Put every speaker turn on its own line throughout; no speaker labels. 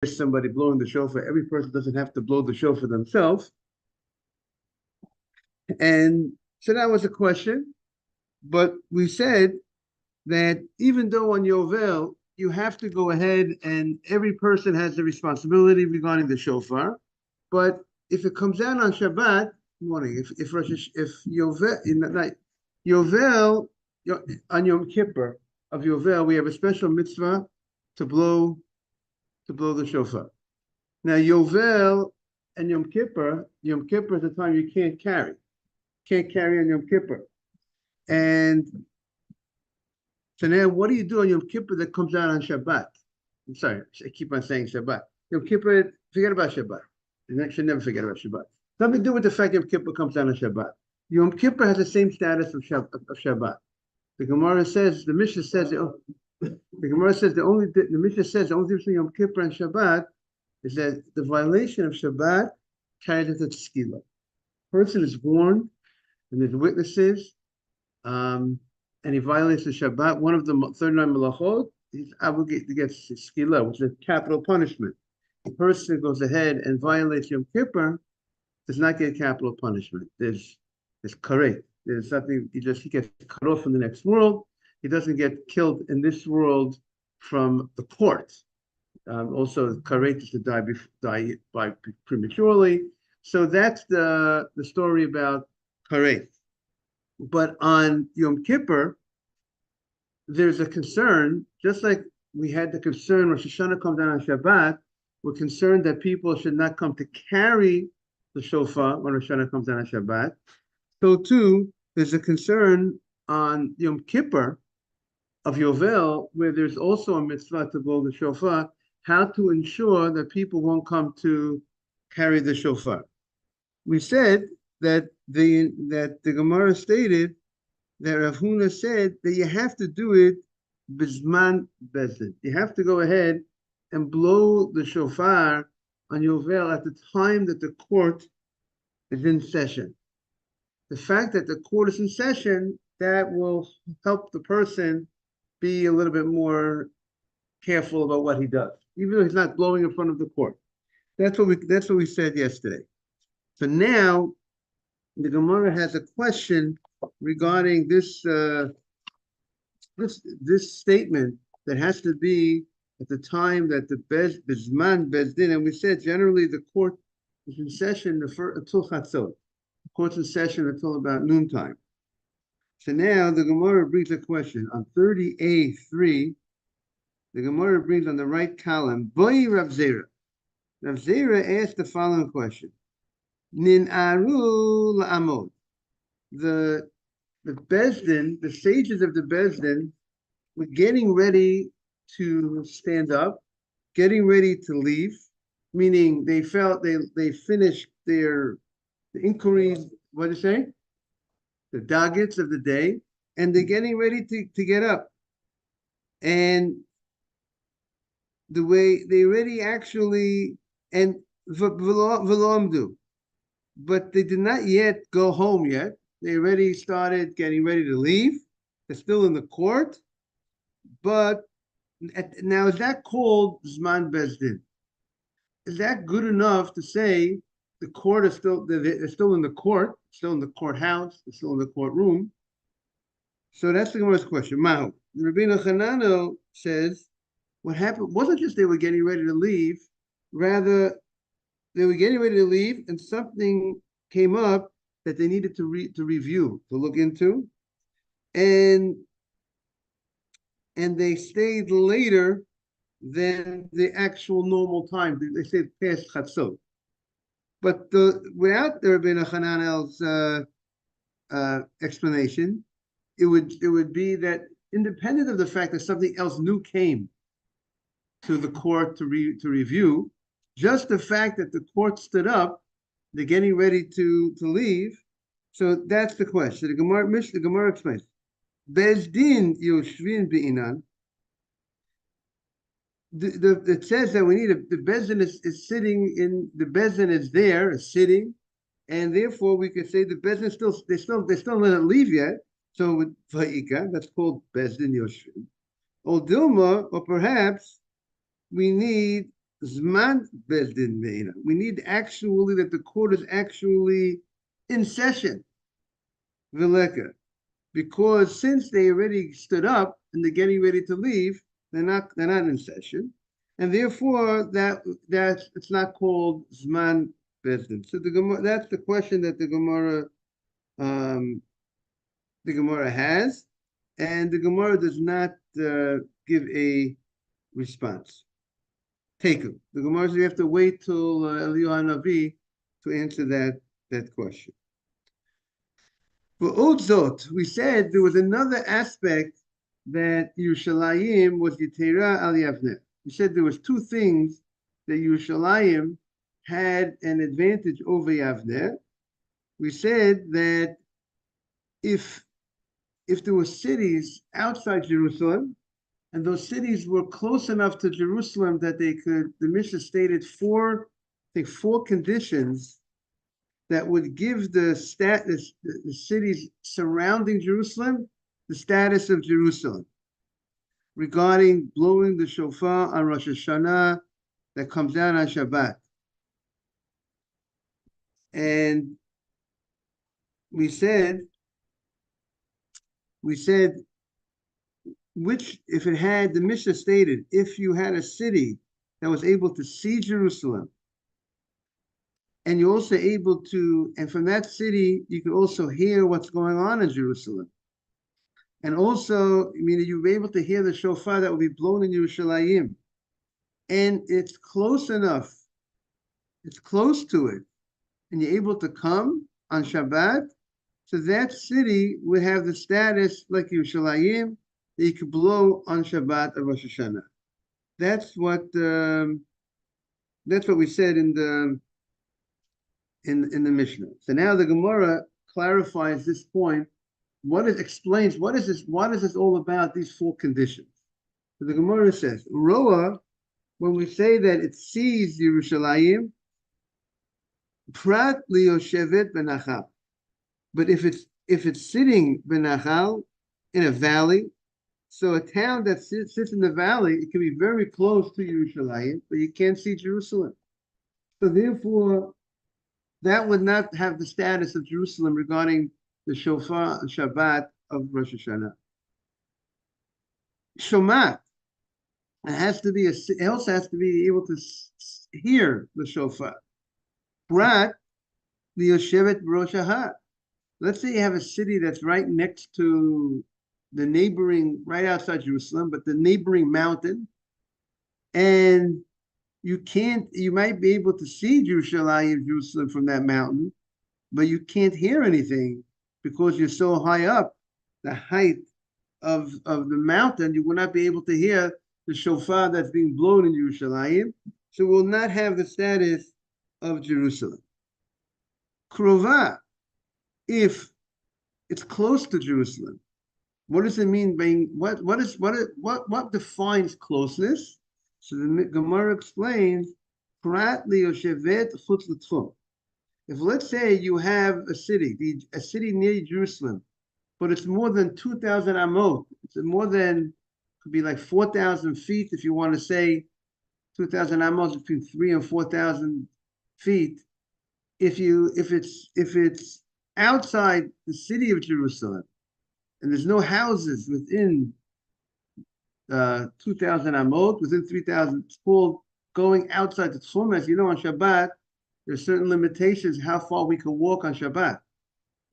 somebody blowing the shofar. Every person doesn't have to blow the shofar themselves. And so that was a question. But we said that even though on Yovel, you have to go ahead and every person has the responsibility regarding the shofar. But if it comes out on Shabbat morning, if Yovel in the night, Yovel on Yom Kippur of Yovel, we have a special mitzvah to blow the shofar. Now Yovel and Yom Kippur is the time you can't carry. Can't carry on Yom Kippur. And so now what do you do on Yom Kippur that comes out on Shabbat? I'm sorry, I keep on saying Shabbat. Yom Kippur, forget about Shabbat. You should never forget about Shabbat. Nothing to do with the fact Yom Kippur comes out on Shabbat. Yom Kippur has the same status of Shabbat. The Gemara says, the Mishnah says, the Gemara says the Mishnah says the only difference between Yom Kippur and Shabbat is that the violation of Shabbat carries into Teskila. Person is warned, and there's witnesses, and he violates the Shabbat. One of the 39 malachot, he's obligated to get Teskila, which is a capital punishment. The person who goes ahead and violates Yom Kippur does not get capital punishment. There's karet. There's something, he gets cut off from the next world. He doesn't get killed in this world from the court. Also, karet is to die by prematurely. So that's the story about karet. But on Yom Kippur, there's a concern, just like we had the concern Rosh Hashana comes down on Shabbat, we're concerned that people should not come to carry the shofar when Rosh Hashana comes down on Shabbat. So too, there's a concern on Yom Kippur of Yovel, where there's also a mitzvah to blow the shofar, how to ensure that people won't come to carry the shofar. We said that the Gemara stated that Rav Huna said that you have to do it bizman bezin. You have to go ahead and blow the shofar on Yovel at the time that the court is in session. The fact that the court is in session, that will help the person be a little bit more careful about what he does, even though he's not blowing in front of the court. That's what we said yesterday. So now the Gemara has a question regarding this statement that has to be at the time that the Bizman Bezdin, and we said generally the court is in session until Chatzot. The court's in session until about noontime. So now the Gemara brings a question on 30a3. The Gemara brings on the right column, Boi Rav Zera. Rav Zera asked the following question: Nin aru la'amod. The Bezdin, the sages of the Bezdin, were getting ready to stand up, getting ready to leave, meaning they felt they finished the inquiries, what do you say? The doggets of the day, and they're getting ready to get up. And the way they already actually, and v'lo'amdu, but they did not yet go home yet. They already started getting ready to leave. They're still in the court. But now, is that called Zman Bezdin? Is that good enough to say the court is they're still in the court, still in the courthouse, they're still in the courtroom? So that's the Gemara's question. Mahu. Rabbeinu Hanano says, what happened wasn't just they were getting ready to leave, rather they were getting ready to leave and something came up that they needed to review, to look into. And they stayed later than the actual normal time. They stayed past Chatzot. But without there being a Hananel's explanation, it would be that independent of the fact that something else new came to the court to review, just the fact that the court stood up, they're getting ready to leave. So that's the question. The Gemara explains. Bezdin yoshvin be'inan. It says that we need the Bezdin is sitting in, the Bezdin is there, is sitting, and therefore we could say the Bezdin they still didn't leave yet. So with Va'ika, that's called Bezdin yoshvin. Or Dilma, or perhaps we need Zman bezdin meina. We need actually that the court is actually in session. Vileka. Because since they already stood up and they're getting ready to leave, they're not in session, and therefore that it's not called zman bezdin. So the Gemara, that's the question that um, the Gemara has, and the Gemara does not give a response. Take them. The Gemara says you have to wait till Eliyahu Navi to answer that question. For Odzot, we said there was another aspect that Yerushalayim was Yitera al Yavneh. We said there was two things that Yerushalayim had an advantage over Yavneh. We said that if there were cities outside Jerusalem, and those cities were close enough to Jerusalem that they could, the Mishnah stated four conditions that would give the cities surrounding Jerusalem the status of Jerusalem regarding blowing the shofar on Rosh Hashana that comes out on Shabbat. And we said which, if it had, the Mishnah stated, if you had a city that was able to see Jerusalem, and you're also able to, and from that city, you could also hear what's going on in Jerusalem. And also, meaning you'll be able to hear the shofar that will be blown in Yerushalayim. And it's close enough, it's close to it, and you're able to come on Shabbat, so that city would have the status like Yerushalayim, that you could blow on Shabbat or Rosh Hashanah. That's what we said in the Mishnah. So now the Gemara clarifies this point. Explains what is this all about? These four conditions. So the Gemara says, Roa, when we say that it sees Yerushalayim, prat liyoshevet benachal. But if it's sitting benachal in a valley, so a town that sits in the valley, it can be very close to Yerushalayim, but you can't see Jerusalem. So therefore, that would not have the status of Jerusalem regarding the shofar and Shabbat of Rosh Hashanah. Shomat, it also has to be able to hear the shofar. Prat liyoshevet b'rosh hahar. Let's say you have a city that's right next to the neighboring, right outside Jerusalem, but the neighboring mountain, and you might be able to see Jerusalem from that mountain, but you can't hear anything because you're so high up, the height of the mountain, you will not be able to hear the shofar that's being blown in Yerushalayim, so it will not have the status of Jerusalem. Krova, if it's close to Jerusalem, what does it mean by what defines closeness? So the Gemara explains, Prat liyoshevet chutz l'tchum. If let's say you have a city near Jerusalem, but it's more than 2,000 amot, could be like 4,000 feet if you want to say 2,000 amot between 3,000 and 4,000 feet. If it's outside the city of Jerusalem, and there's no houses within 2,000 amot, within 3,000, it's called going outside the tchum. As you know, on Shabbat, there's certain limitations how far we can walk on Shabbat.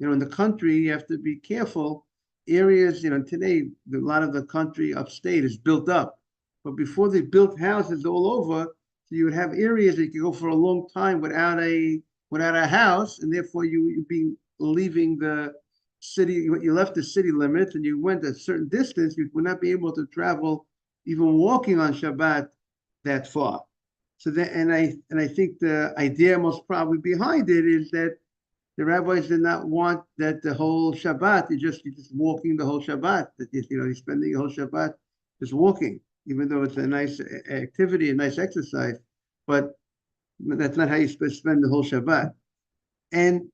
In the country, you have to be careful. Areas, today, a lot of the country upstate is built up. But before they built houses all over, so you would have areas that you could go for a long time without a house, and therefore you'd be leaving the city. You left the city limits and you went a certain distance, you would not be able to travel even walking on Shabbat that far. So that, and I think the idea most probably behind it is that the rabbis did not want that the whole Shabbat, you're just walking the whole Shabbat, that you're spending the whole Shabbat just walking, even though it's a nice activity, a nice exercise, but that's not how you spend the whole Shabbat. And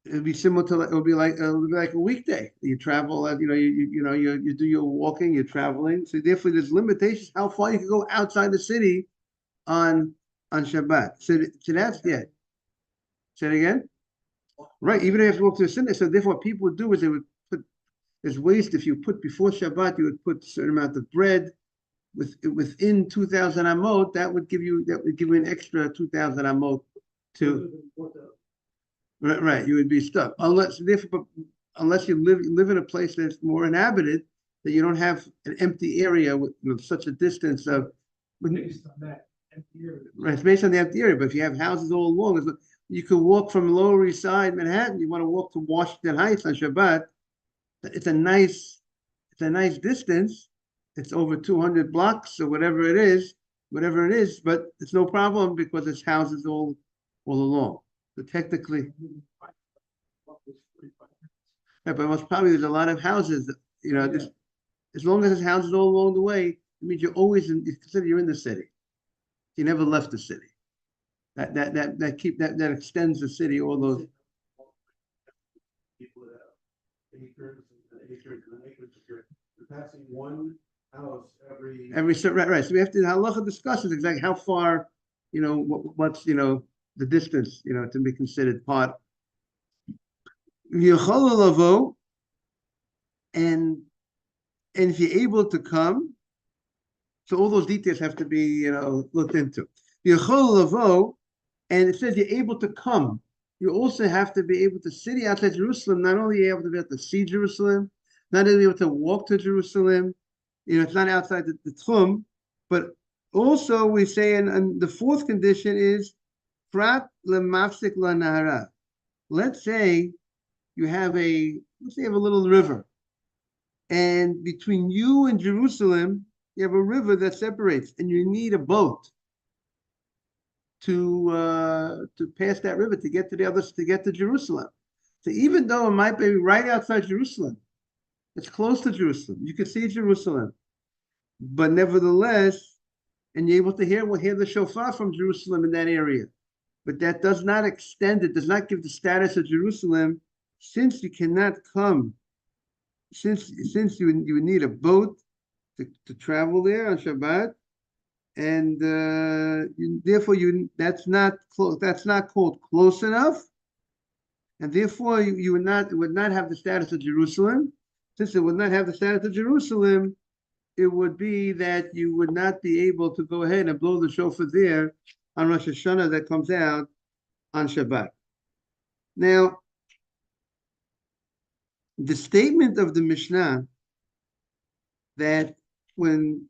it'd be similar to, it would be like a weekday. You travel, you do your walking, you're traveling. So therefore, there's limitations how far you can go outside the city on Shabbat. So that's yeah. Say it again. Right. Even if you have to walk to the synagogue. So therefore, what people would do is they would put there's waste. If you put before Shabbat, you would put a certain amount of bread within 2,000 amot. That would give you an extra 2,000 amot to right. You would be stuck unless you live in a place that's more inhabited, that you don't have an empty area with such a distance of.
Based on that empty area.
Right, it's based on the empty area. But if you have houses all along, you could walk from Lower East Side, Manhattan. You want to walk to Washington Heights on Shabbat. It's a nice distance. It's over 200 blocks or whatever it is, but it's no problem because it's houses all along. So technically, yeah, but most probably there's a lot of houses. As long as there's houses all along the way, it means you're always you consider you're in the city. You never left the city. That extends the city. All those
People that have acres and acres, you're passing one house every.
right. So we have to halacha discusses exactly how far, what's the distance, to be considered part. And if you're able to come, so all those details have to be looked into. And it says you're able to come. You also have to be able to sit outside Jerusalem. Not only are you able to be able to see Jerusalem, not only able to walk to Jerusalem, it's not outside the Tchum, but also we say, and the fourth condition is prat lemafsik lanahara. Let's say you have a little river, and between you and Jerusalem, you have a river that separates, and you need a boat to pass that river to get to Jerusalem. So even though it might be right outside Jerusalem, it's close to Jerusalem. You can see Jerusalem, but nevertheless, and you're able to hear the shofar from Jerusalem in that area. But that does not extend. It does not give the status of Jerusalem, since you cannot come. Since you would need a boat to travel there on Shabbat, and therefore that's not called close enough, and therefore it would not have the status of Jerusalem. Since it would not have the status of Jerusalem, it would be that you would not be able to go ahead and blow the shofar there on Rosh Hashana that comes out on Shabbat. Now, the statement of the Mishnah that when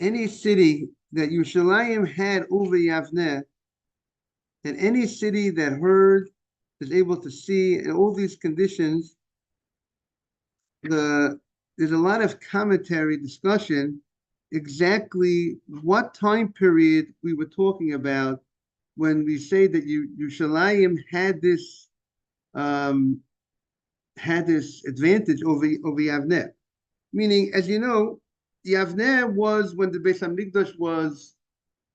any city that Yerushalayim had over Yavneh, and any city that heard, is able to see, and all these conditions, there's a lot of commentary discussion exactly what time period we were talking about when we say that Yerushalayim had this advantage over Yavneh. Meaning, as you know, Yavneh was when the Beis Hamikdash was,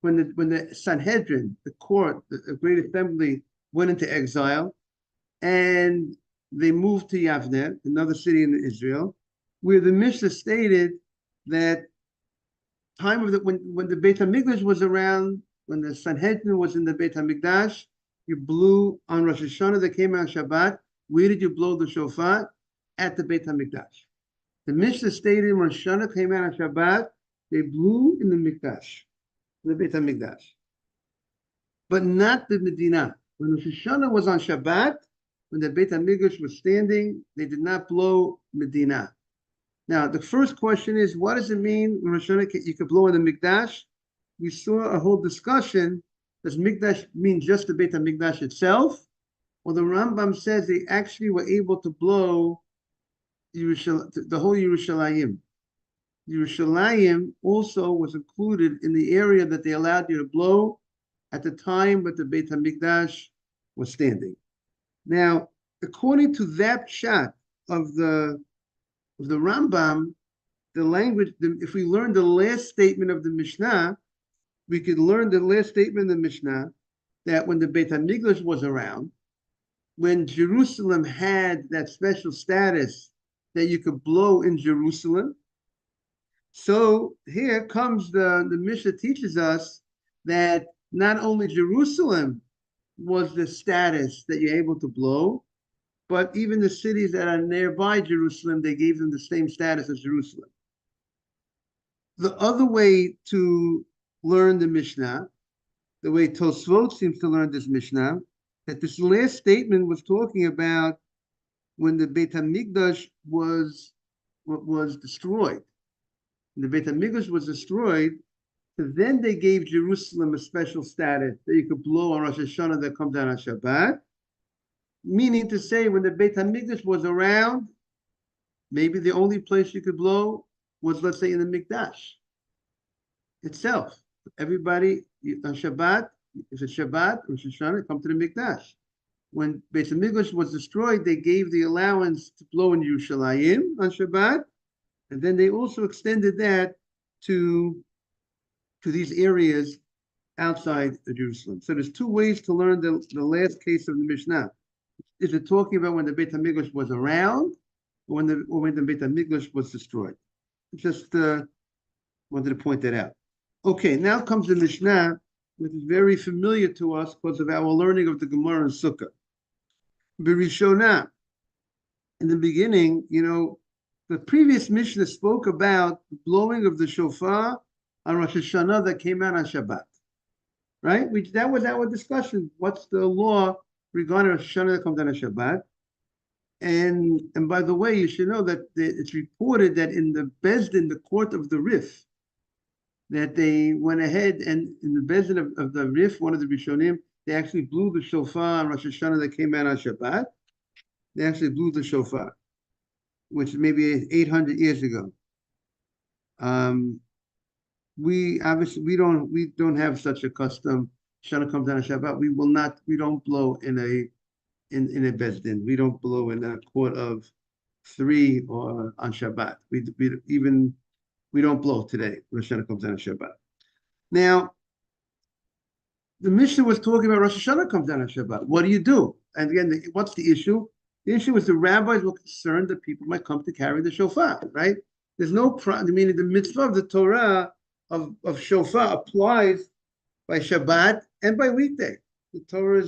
when the Sanhedrin, the court, the great assembly, went into exile, and they moved to Yavneh, another city in Israel, where the Mishnah stated that time of when the Beit Hamikdash was around, when the Sanhedrin was in the Beit Hamikdash, you blew on Rosh Hashana that came out Shabbat. Where did you blow the shofar? At the Beit Hamikdash. The Mishnah stated when Rosh Hashana came out on Shabbat, they blew in the Mikdash, the Beit Hamikdash, but not the Medina. When Rosh Hashana was on Shabbat, when the Beit Hamikdash was standing, they did not blow Medina. Now, the first question is, what does it mean when Rosh Hashana you could blow in the Mikdash? We saw a whole discussion. Does Mikdash mean just the Beit Hamikdash itself? Well, the Rambam says they actually were able to blow the whole Yerushalayim. Yerushalayim also was included in the area that they allowed you to blow at the time that the Beit Hamikdash was standing. Now, according to that shot of the Rambam, the language, if we learn the last statement of the Mishnah, we could learn the last statement of the Mishnah that when the Beit HaMikdash was around, when Jerusalem had that special status that you could blow in Jerusalem, So here comes the Mishnah teaches us that not only Jerusalem was the status that you're able to blow, but even the cities that are nearby Jerusalem, they gave them the same status as Jerusalem. The other way to learn the Mishnah, the way Tosfot seems to learn this Mishnah, that this last statement was talking about when the Beit HaMikdash was destroyed. When the Beit HaMikdash was destroyed, then they gave Jerusalem a special status that you could blow on Rosh Hashanah that comes down on Shabbat. Meaning to say, when the Beit HaMikdash was around, maybe the only place you could blow was, let's say, in the Mikdash itself. Everybody on Shabbat, if it's Shabbat, Rosh Hashanah, come to the Mikdash. When Beit HaMikdash was destroyed, they gave the allowance to blow in Yerushalayim on Shabbat, and then they also extended that to these areas outside of Jerusalem. So there's two ways to learn the last case of the Mishnah. Is it talking about when the Beit HaMikdash was around, or when the Beit HaMikdash was destroyed? Just wanted to point that out. Okay, now comes the Mishnah, which is very familiar to us because of our learning of the Gemara and Sukkah. B'Rishonah, in the beginning, the previous Mishnah spoke about the blowing of the shofar on Rosh Hashanah that came out on Shabbat, right? That was our discussion. What's the law regarding Rosh Hashanah that comes out on Shabbat? And by the way, you should know that it's reported that in the Bezdin, the court of the Rif, that they went ahead and in the Bezdin of the Rif, one of the Rishonim, they actually blew the shofar on Rosh Hashanah that came out on Shabbat. They actually blew the shofar, which is maybe 800 years ago. We don't have such a custom. Shana comes down on Shabbat. We don't blow in a Bezdin. We don't blow in a court of three or on Shabbat. We don't blow today. Rosh Hashanah comes down on Shabbat. Now, the Mishnah was talking about Rosh Hashanah comes down on Shabbat. What do you do? And again, what's the issue? The issue is the rabbis were concerned that people might come to carry the shofar, right? There's no problem, meaning the mitzvah of the Torah of shofar applies by Shabbat and by weekday. The Torah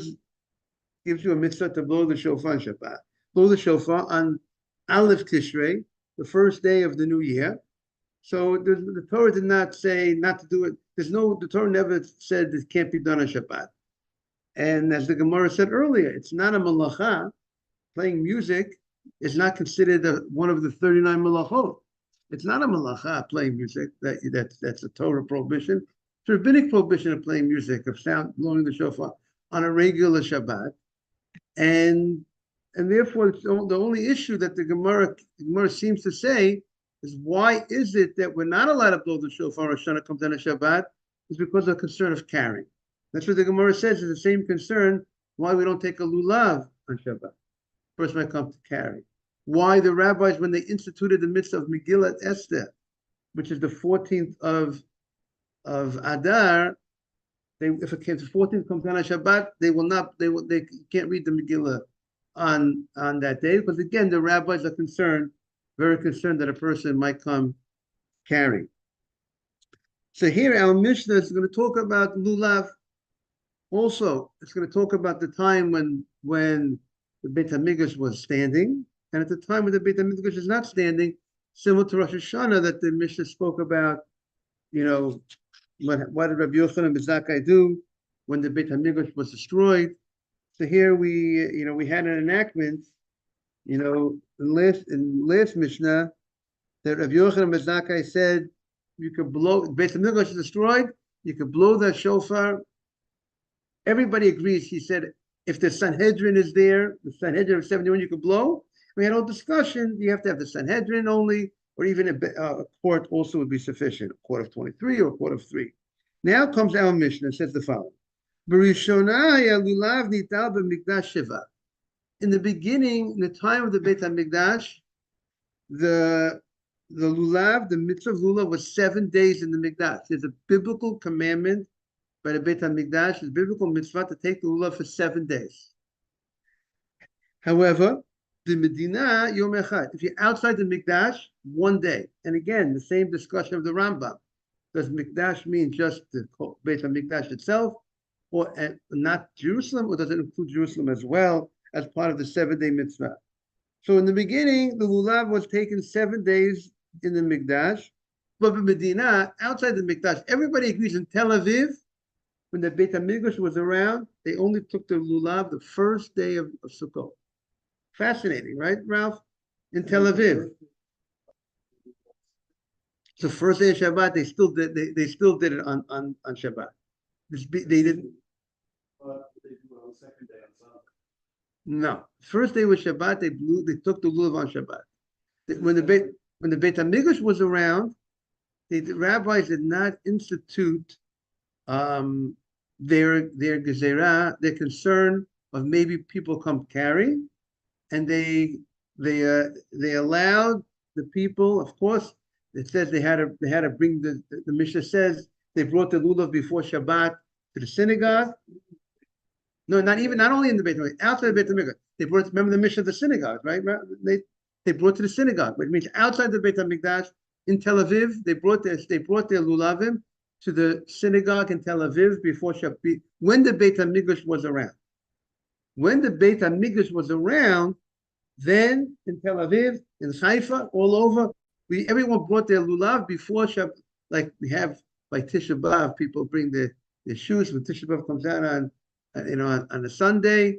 gives you a mitzvah to blow the shofar on Shabbat. Blow the shofar on Aleph Tishrei, the first day of the new year. So the Torah did not say not to do it. The Torah never said it can't be done on Shabbat. And as the Gemara said earlier, it's not a malacha. Playing music is not considered one of the 39 malachot. It's not a malacha, playing music. That's a Torah prohibition. It's a rabbinic prohibition of playing music, of blowing the shofar on a regular Shabbat. And therefore, the only issue that the Gemara seems to say is, why is it that we're not allowed to blow the shofar Rosh Hashanah comes down on Shabbat? Is because of concern of carrying. That's what the Gemara says, is the same concern why we don't take a lulav on Shabbat. Person might come to carry. Why the rabbis, when they instituted the mitzvah of Megillat Esther, which is the 14th of Adar, if it came to 14th comes down on Shabbat, they can't read the Megillah on that day, because again, the rabbis are very concerned that a person might come carry. So here our Mishnah is going to talk about lulav. Also, it's going to talk about the time when the Beit HaMikdash was standing, and at the time when the Beit HaMikdash is not standing, similar to Rosh Hashanah that the Mishnah spoke about, what did Rabbi Yochanan ben Zakkai do when the Beit HaMikdash was destroyed? So here we had an enactment, in last Mishnah, that Rabbi Yochanan ben Zakkai said, you could blow, Beit HaMikdash is destroyed, you could blow the shofar. Everybody agrees. He said, if the Sanhedrin is there, the Sanhedrin of 71, you could blow. We had a discussion. You have to have the Sanhedrin only, or even a court also would be sufficient, a court of 23 or a court of 3. Now comes our Mishnah, says the following. In the beginning, in the time of the Beit HaMikdash, the lulav, the mitzvah of lulav was 7 days in the Mikdash. There's a biblical commandment by the Beit HaMikdash, it's biblical mitzvah to take the lulav for 7 days. However, the Medina Yom Echad, if you're outside the Mikdash, one day. And again, the same discussion of the Rambam. Does Mikdash mean just the Beit HaMikdash itself, or not Jerusalem, or does it include Jerusalem as well as part of the 7-day mitzvah? So in the beginning, the lulav was taken 7 days in the Mikdash, but in Medina, outside the Mikdash, everybody agrees in Tel Aviv, when the Beit HaMikdash was around, they only took the lulav the first day of Sukkot. Fascinating, right, Ralph? In Tel Aviv. So first day of Shabbat, they still did it on Shabbat. They didn't.
They do it on the second day on Sunday.
No, first day was Shabbat. They took the lulav on Shabbat. When the Beit HaMikdash was around, the rabbis did not institute their gezerah, their concern of maybe people come carry, and they allowed the people. Of course, it says they had to bring the Mishnah says they brought the lulav before Shabbat to the synagogue. No, not only in the Beit HaMikdash, outside the Beit HaMikdash. They brought, remember the mission of the synagogue, right? They brought to the synagogue, which means outside the Beit HaMikdash in Tel Aviv, they brought their lulavim to the synagogue in Tel Aviv before Shabbat, when the Beit HaMikdash was around. When the Beit HaMikdash was around, then in Tel Aviv, in Haifa, all over, everyone brought their lulav before Shabbat, like we have by Tisha B'Av, people bring their shoes when Tisha B'Av comes out on a Sunday.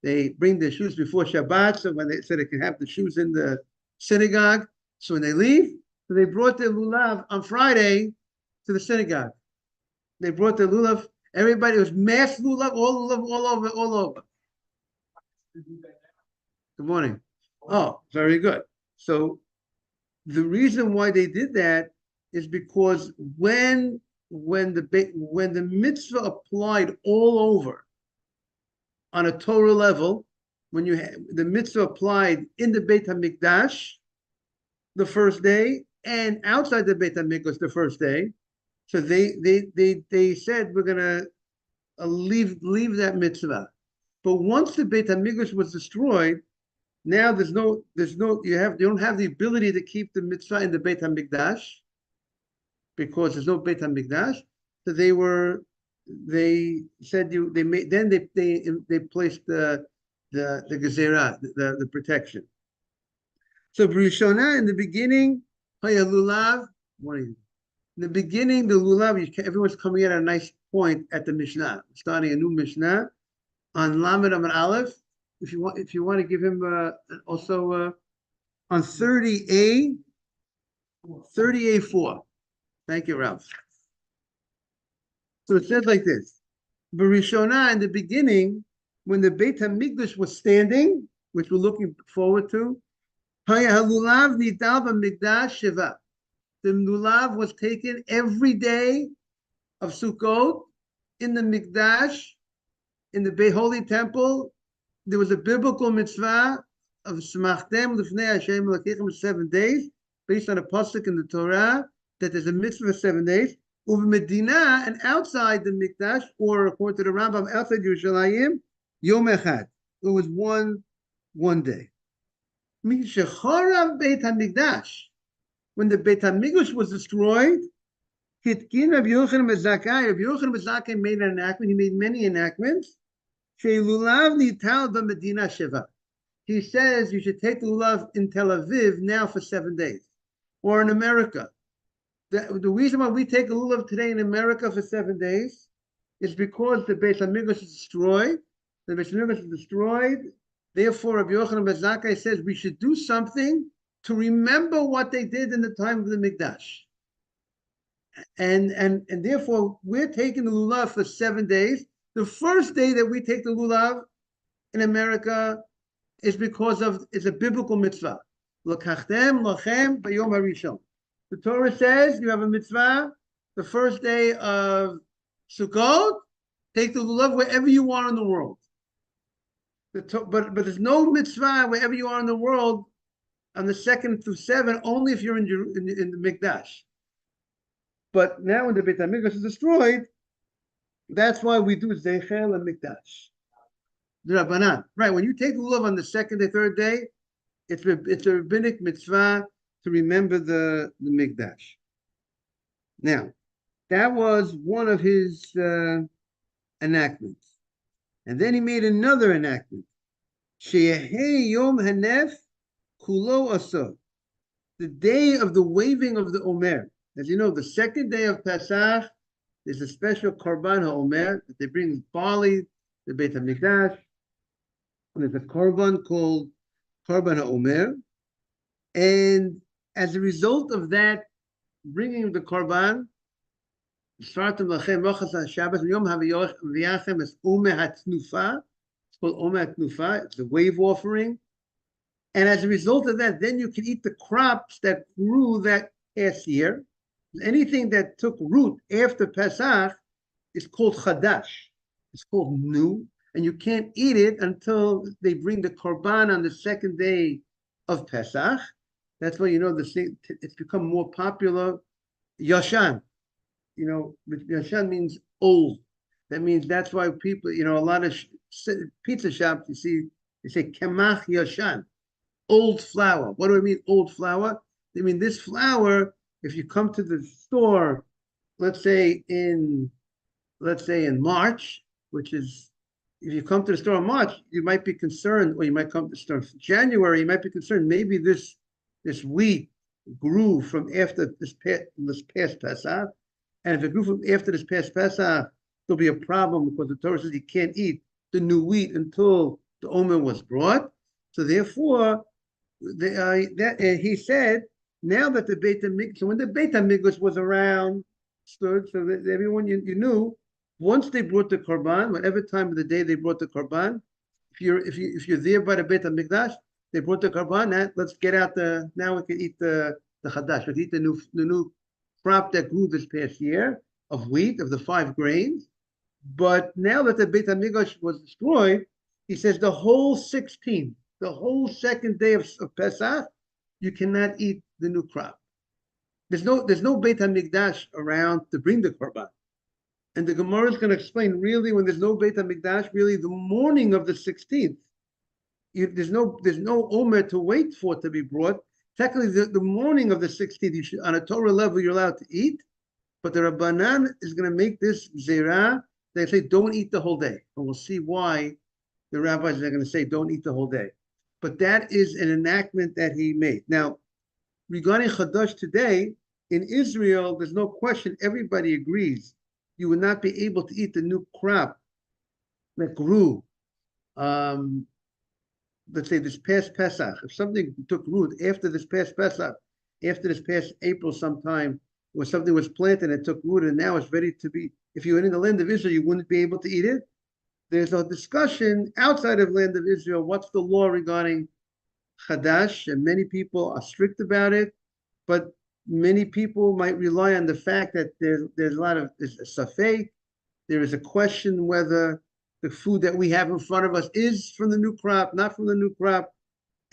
They bring their shoes before Shabbat, so they can have the shoes in the synagogue. So when they leave, so they brought their lulav on Friday to the synagogue. They brought their lulav. Everybody, it was mass lulav, all over. Good morning. Oh, very good. So the reason why they did that is because when the mitzvah applied all over on a Torah level, when the mitzvah applied in the Beit HaMikdash the first day and outside the Beit HaMikdash the first day, so they said we're gonna leave that mitzvah. But once the Beit HaMikdash was destroyed, now you don't have the ability to keep the mitzvah in the Beit HaMikdash because there's no Beit HaMikdash. So they said they placed the gezerah, the protection. So Rishonah in the beginning, lulav. In the beginning, the lulav, everyone's coming in at a nice point at the Mishnah, starting a new Mishnah on Lamed Amud Aleph. If you want to give him also on 30A 4. Thank you, Ralph. So it says like this: Barishona, in the beginning, when the Beit HaMikdash was standing, which we're looking forward to, halulav nidal b'mikdash shiva. The lulav was taken every day of Sukkot in the Mikdash, in the Holy Temple. There was a biblical mitzvah of Smachtem Lifnei Hashem Elokechem 7 days, based on a pasuk in the Torah that there's a mitzvah of 7 days. Over Medina and outside the Mikdash, or according to the Rambam, outside Yerushalayim, Yom Echad. It was one day. Mishacharav Beit HaMikdash. When the Beit HaMikdash was destroyed, Hitkin Rabbi Yochanan ben Zakkai. Rabbi Yochanan ben Zakkai made an enactment. He made many enactments. Sheilulav nital b'Medina Sheva. He says you should take the lulav in Tel Aviv now for 7 days, or in America. The reason why we take a lulav today in America for 7 days is because the Beit HaMikdash is destroyed. The Beit HaMikdash is destroyed. Therefore, Rabbi Yochanan ben Zakkai says we should do something to remember what they did in the time of the Mikdash. And therefore, we're taking the lulav for 7 days. The first day that we take the lulav in America is because it's a biblical mitzvah. L'kachtem lachem b'yom harishon. The Torah says you have a mitzvah the first day of Sukkot. Take the lulav wherever you are in the world. But there's no mitzvah wherever you are in the world on the 2nd through 7th, only if you're in the Mikdash. But now when the Beit HaMikdash is destroyed, that's why we do Zeichel and Mikdash. The Rabbanan. Right, when you take the lulav on the 2nd or 3rd day, it's a rabbinic mitzvah to remember the Mikdash. Now, that was one of his enactments. And then he made another enactment. Sheyehei Yom Hanef Kulo Asor. The day of the waving of the Omer. As you know, the second day of Pesach is a special Korban HaOmer that they bring barley, the Beit HaMikdash. And there's a Korban called Korban HaOmer. And as a result of that, bringing the Korban, it's called Omer HaTnufa, it's a wave offering. And as a result of that, then you can eat the crops that grew that past year. Anything that took root after Pesach is called Chadash. It's called new. And you can't eat it until they bring the Korban on the second day of Pesach. That's why, it's become more popular. Yashan. Yashan means old. That means that's why people, a lot of pizza shops, you see, they say Kemach Yashan. Old flour. What do I mean, old flour? I mean, this flour, if you come to the store, let's say in March, which is, if you come to the store in March, you might be concerned, or you might come to the store in January, you might be concerned, maybe this wheat grew from after this past Pesach, and if it grew from after this past Pesach, there'll be a problem because the Torah says you can't eat the new wheat until the Omer was brought. So therefore, he said, now that the Beit HaMikdash, so when the Beit HaMikdash was around, stood, so that everyone you knew, once they brought the Korban, whatever time of the day they brought the Korban, if you're there by the Beit HaMikdash, they brought the Korban. Let's get out now we can eat the Chadash. We can eat the new crop that grew this past year of wheat, of the 5 grains. But now that the Beit HaMikdash was destroyed, he says the whole 16th, the whole second day of Pesach, you cannot eat the new crop. There's no Beit HaMikdash around to bring the Korban. And the Gemara is going to explain, really, when there's no Beit HaMikdash, really the morning of the 16th, there's no Omer to wait for to be brought. Technically, the morning of the 16th, on a Torah level, you're allowed to eat, but the Rabbanan is going to make this zera. They say, don't eat the whole day. And we'll see why the rabbis are going to say, don't eat the whole day. But that is an enactment that he made. Now, regarding Chadash today, in Israel, there's no question, everybody agrees, you would not be able to eat the new crop that grew, let's say this past Pesach. If something took root after this past Pesach, after this past April sometime, where something was planted and it took root and now it's ready to be, if you were in the land of Israel, you wouldn't be able to eat it. There's a discussion outside of land of Israel, what's the law regarding Chadash, and many people are strict about it, but many people might rely on the fact that there's a safek, there is a question whether the food that we have in front of us is from the new crop, not from the new crop,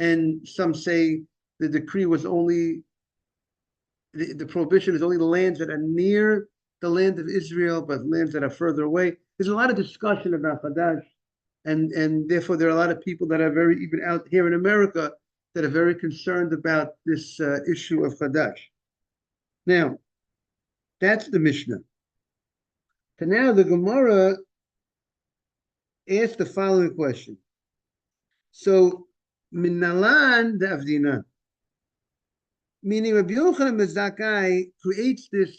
and some say the decree was only, the prohibition is only the lands that are near the land of Israel, but lands that are further away. There's a lot of discussion about Chadash, and therefore there are a lot of people that are very, even out here in America, that are very concerned about this issue of Chadash. Now, that's the Mishnah. So now the Gemara asked the following question. So, Minalan de Avdinan, meaning Rabbi Yochanan ben Zakkai creates this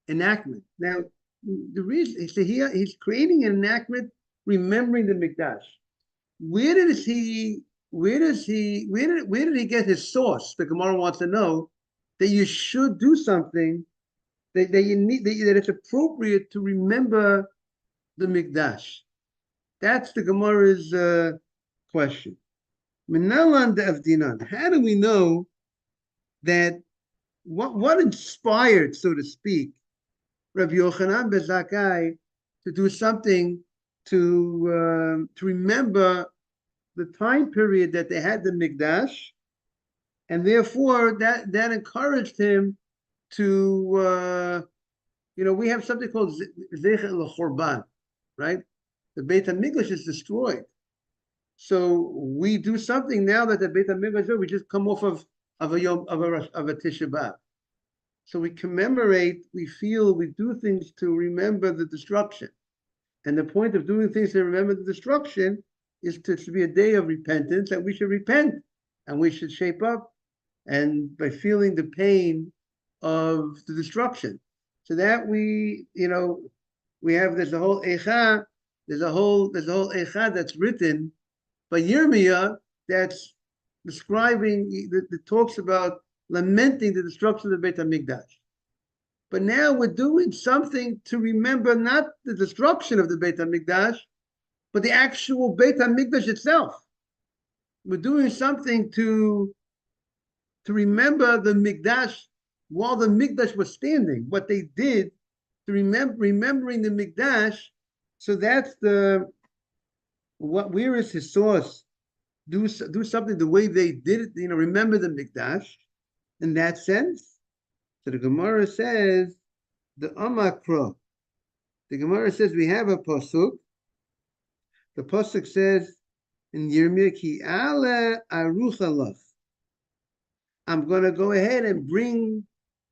enactment. Now, the reason, so he's creating an enactment remembering the Mikdash. Where did he get his source? The Gemara wants to know that you should do something that it's appropriate to remember the Mikdash. That's the Gemara's question. Minalan de Avdinan. How do we know that what inspired, so to speak, Rabbi Yochanan ben Zakkai to do something to remember the time period that they had the Mikdash, and therefore that encouraged him to, we have something called Zecher l'Chorban, right? The Beit HaMikdash is destroyed. So we do something now that the Beit HaMikdash, we just come off of of a Yom of a Tisha B'Av. So we commemorate, we feel, we do things to remember the destruction. And the point of doing things to remember the destruction is to be a day of repentance, and we should repent and we should shape up and by feeling the pain of the destruction. So that we have there's a whole Eicha, there's a whole Eicha that's written by Yirmiyah that's describing that talks about lamenting the destruction of the Beit HaMikdash. But now we're doing something to remember not the destruction of the Beit HaMikdash, but the actual Beit HaMikdash itself. We're doing something to remember the Mikdash while the Mikdash was standing, what they did to remembering the Mikdash. So that's where is his source? Do something the way they did it, remember the Mikdash in that sense. So the Gemara says, the Amakro. The Gemara says we have a pasuk. The pasuk says in Yirmiyah, Ki ale arucha lach. I'm going to go ahead and bring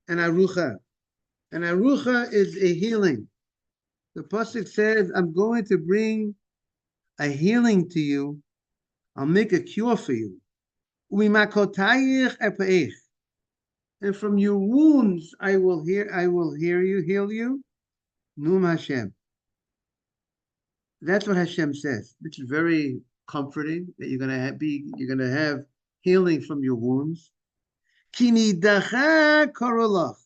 an arucha. An arucha is a healing. The pasuk says, I'm going to bring a healing to you. I'll make a cure for you. And from your wounds I will heal you. Num Hashem. That's what Hashem says, which is very comforting, that you're gonna have healing from your wounds. Kinidacha korolach.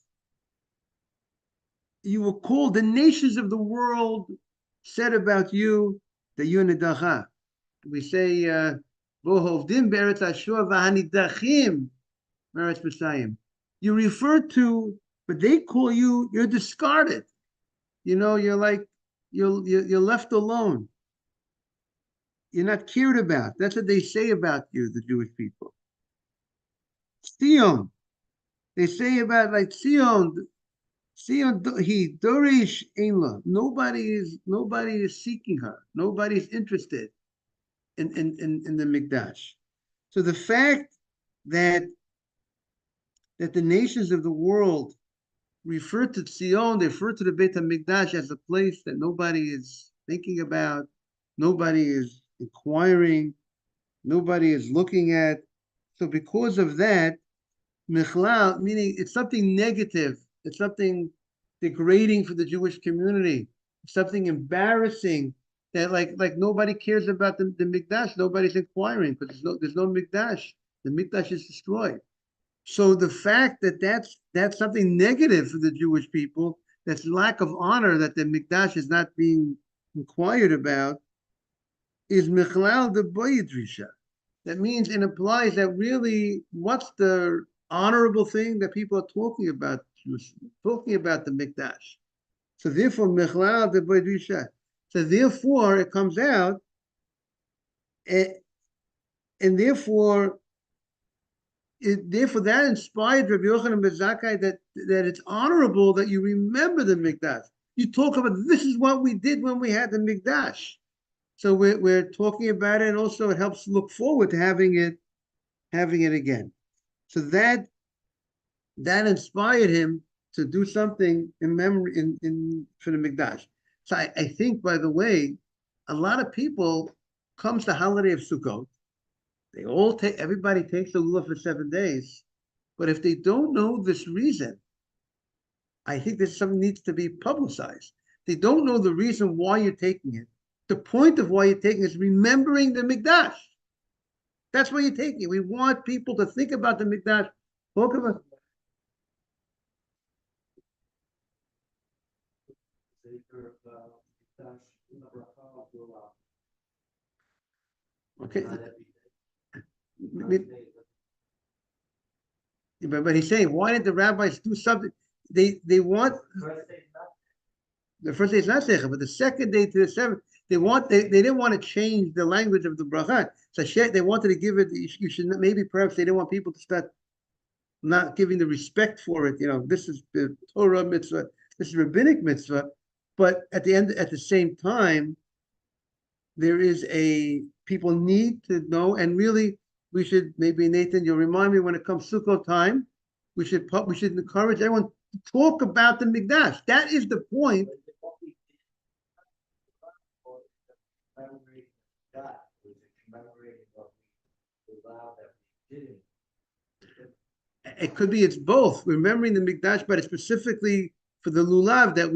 You were called, the nations of the world said about you that you're nidacha. We say, Bohovdim beretz Ashur v'hanidachim meretz Mitzrayim. You refer to, but they call you're discarded. You're like, you're left alone. You're not cared about. That's what they say about you, the Jewish people. Sion. They say about like Sion, he dorish einla. Nobody is seeking her. Nobody's interested in the Mikdash. So the fact that the nations of the world refer to Zion, they refer to the Beit HaMikdash as a place that nobody is thinking about, nobody is inquiring, nobody is looking at. So because of that, Michlal, meaning it's something negative, it's something degrading for the Jewish community, it's something embarrassing that like nobody cares about the Mikdash, nobody's inquiring because there's no Mikdash. The Mikdash is destroyed. So the fact that that's something negative for the Jewish people, that's lack of honor, that the Mikdash is not being inquired about, is Michlal de Boyedrisha. That means it implies that really, what's the honorable thing that people are talking about the Mikdash? So therefore, Michlal de Boyedrisha. So therefore, it comes out, and therefore that inspired Rabbi Yochanan ben Zakkai that it's honorable that you remember the Mikdash. You talk about, this is what we did when we had the Mikdash. So we're talking about it, and also it helps look forward to having it again. So that inspired him to do something in memory for the Mikdash. So I think, by the way, a lot of people comes the holiday of Sukkot. Everybody takes the lulav for 7 days, but if they don't know this reason, I think there's something needs to be publicized. They don't know the reason why you're taking it. The point of why you're taking it is remembering the Mikdash. That's why you're taking it. We want people to think about the Mikdash. Talk about. Okay. But he's saying, why did the rabbis do something? They want the first day is not seicha, but the second day to the seventh, they didn't want to change the language of the bracha. So they wanted to give it. You should maybe perhaps they didn't want people to start not giving the respect for it. This is the Torah mitzvah, this is rabbinic mitzvah, but at the same time, there is people need to know, and really we should, maybe Nathan, you'll remind me when it comes Sukkot time, we should encourage everyone to talk about the Mikdash. That is the point. It could be it's both. Remembering the Mikdash, but it's specifically for the lulav that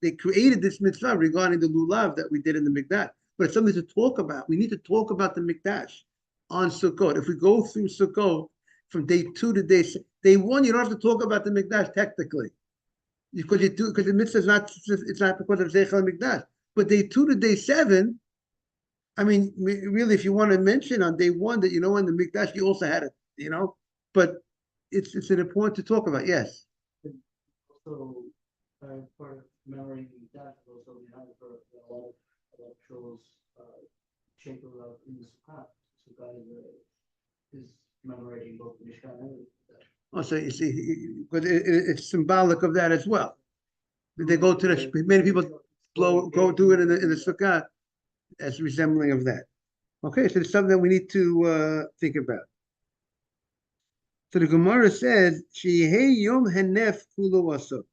they created this mitzvah regarding the lulav that we did in the Mikdash. But it's something to talk about. We need to talk about the Mikdash on Sukkot. If we go through Sukkot from day 2 to day 1, you don't have to talk about the Mikdash technically, because the mitzvah is not, it's not because of Zeichel Mikdash. But day 2 to day 7, I mean, really, if you want to mention on day 1 that in the Mikdash you also had it, but it's an important to talk about. Yes.
Also, for memory that also we have for a lot of shows shape of in the Sukkot. Sukkot is commemorating both the Mishkan and the Mikdash.
Oh, so you see, but it's symbolic of that as well. They go to many people go do it in the Sukkot as resembling of that. Okay, so it's something that we need to think about. So the Gemara says, "Shehei Yom Hanef Kulo Aso."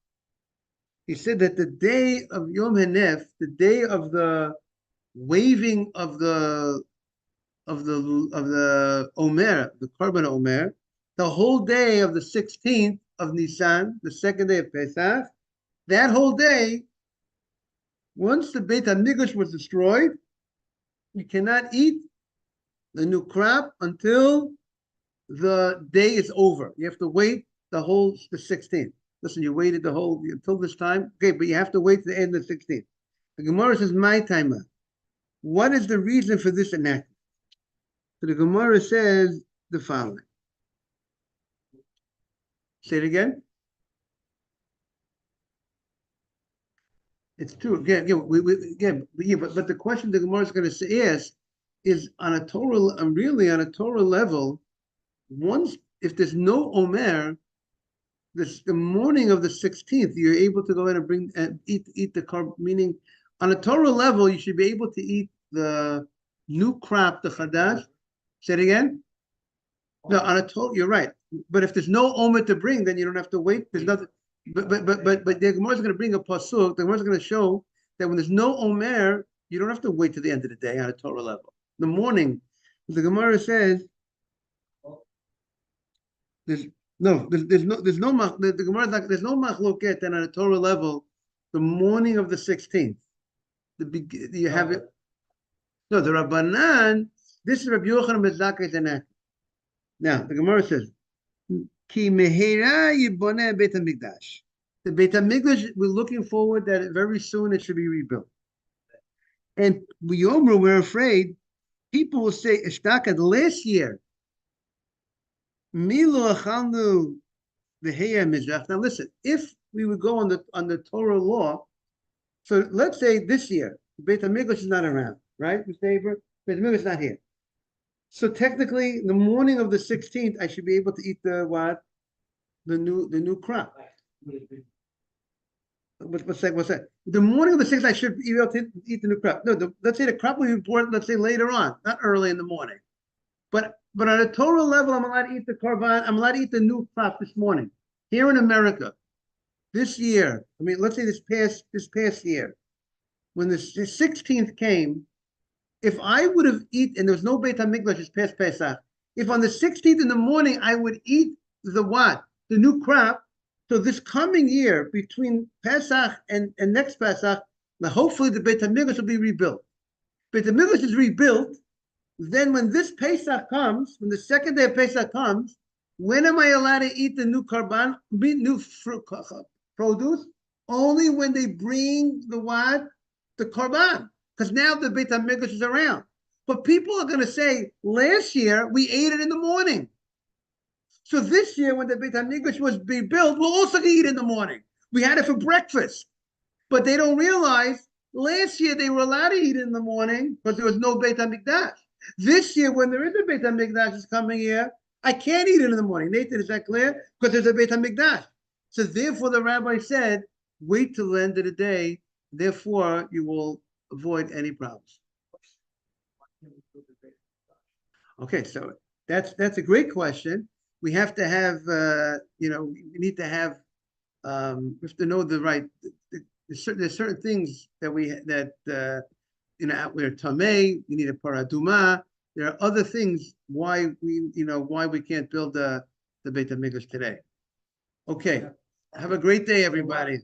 He said that the day of Yom Hanef, the day of the waving of the Omer, the Korban Omer, the whole day of the 16th of Nisan, the second day of Pesach, that whole day, once the Beit HaMikdash was destroyed, you cannot eat the new crop until the day is over. You have to wait the 16th. Listen, you waited until this time. Okay, but you have to wait to the end of the 16th. The Gemara says, my timer. What is the reason for this enactment? So the Gemara says the following. Say it again. It's true. Again, but the question the Gemara is going to ask is really on a Torah level. Once, if there's no Omer, the morning of the 16th, you're able to go in and bring and eat the carb. Meaning, on a Torah level, you should be able to eat the new crop, the chadash. Say it again. No, on a Torah, you're right. But if there's no Omer to bring, then you don't have to wait. There's nothing. But the Gemara is going to bring a pasuk. The Gemara is going to show that when there's no Omer, you don't have to wait to the end of the day on a Torah level. The morning, the Gemara says. There's no the Gemara, there's no machloket that on a Torah level, the morning of the 16th, you have it. No, the Rabbanan, this is Rabbi Yochanan ben Zakkai Tanakh. Now the Gemara says, Ki mehera yiboneh Beit HaMikdash. The Beit HaMikdash, we're looking forward that very soon it should be rebuilt. And we're afraid people will say, Ishtakad, last year, Milo achalnu v'heya mizrach. Now listen, if we would go on the Torah law, so let's say this year, Beit HaMikdash is not around, right, Mr. Aber? Beit HaMikdash is not here. So technically, the morning of the 16th, I should be able to eat the new crop. What's that? The morning of the 16th, I should be able to eat the new crop. No, let's say the crop will be important, let's say later on, not early in the morning. But on a Torah level, I'm allowed to eat the korban. I'm allowed to eat the new crop this morning. Here in America, this year, let's say this past year, when the 16th came, if I would have eaten, and there was no Beit HaMikdash, it's past Pesach, if on the 16th in the morning I would eat the new crop, so this coming year, between Pesach and next Pesach, now hopefully the Beit HaMikdash will be rebuilt. Beit HaMikdash is rebuilt. Then when this Pesach comes, when the second day of Pesach comes, when am I allowed to eat the new korban, new fruit, produce? Only when they bring the korban. Because now the Beit HaMikdash is around. But people are going to say, last year we ate it in the morning. So this year when the Beit HaMikdash was being built, we'll also eat in the morning. We had it for breakfast. But they don't realize, last year they were allowed to eat in the morning because there was no Beit HaMikdash. This year, when there is a Beit HaMikdash is coming here, I can't eat it in the morning. Nathan, is that clear? Because there's a Beit HaMikdash. So therefore, the rabbi said, wait till the end of the day. Therefore, you will avoid any problems. Okay, so that's a great question. We have to have, we need to have, we have to know the right, there's certain things that we're tamei, we need a paraduma. There are other things why we can't build the Beit HaMikdash today. Okay, have a great day, everybody.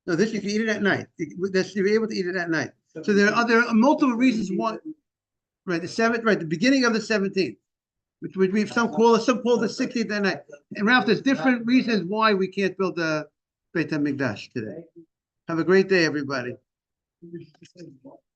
No, this you can eat it at night. You're able to eat it at night. So there are multiple reasons why. Right, the beginning of the 17th, which we some call the 16th at night. And Ralph, there's different reasons why we can't build the Beit HaMikdash today. Have a great day, everybody.